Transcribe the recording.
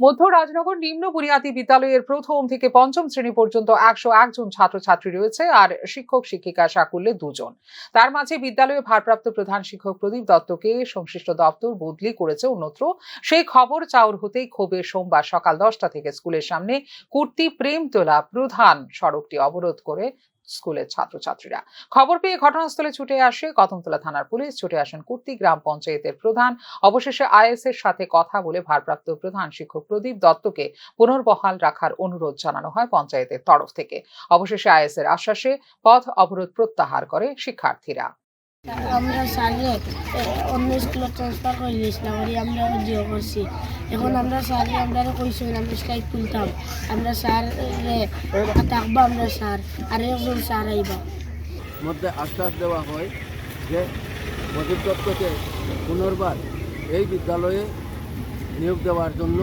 মধ্য রাজনগর নিম্ন বুনিয়াদী বিদ্যালয়ের প্রথম থেকে পঞ্চম শ্রেণী পর্যন্ত 101 জন ছাত্রছাত্রী রয়েছে, আর শিক্ষক শিক্ষিকা সাকুল্যে 2 জন। তার মাঝে বিদ্যালয়ে ভারপ্রাপ্ত প্রধান শিক্ষক প্রদীপ দত্তকে সংশ্লিষ্ট দপ্তর বদলি করেছে অন্যত্র। সেই খবর চাউর হতেই ক্ষোভে সোমবার সকাল 10টা থেকে স্কুলের সামনে কুর্তি প্রেমতোলা প্রধান সড়কটি অবরোধ করে স্কুলের ছাত্রছাত্রীরা। খবর পেয়ে ঘটনাস্থলে ছুটে আসে কদমতলা থানার পুলিশ, ছুটে আসেন কুর্তি গ্রাম পঞ্চায়েতের প্রধান। অবশেষে আইএস এর সাথে কথা বলে ভারপ্রাপ্ত প্রধান শিক্ষক প্রদীপ দত্তকে পুনর্বহাল রাখার অনুরোধ জানানো হয় পঞ্চায়েতের তরফ থেকে। অবশেষে আইএস এর আশ্বাসে পথ অবরোধ প্রত্যাহার করে শিক্ষার্থীরা। আমরা স্যারে অন্য স্কুলে ট্রান্সফার করে দিয়েছিলাম, আমরা জিও করছি। এখন আমরা স্যারে আমরা কইসই আমরা স্ট্রাইক তুলতাম, আমরা স্যার থাকবো, আমরা স্যার আর একজন স্যার আইবা মধ্যে আশ্বাস দেওয়া হয় যে প্রদীপ দত্তকে পুনর্বার এই বিদ্যালয়ে নিয়োগ দেওয়ার জন্য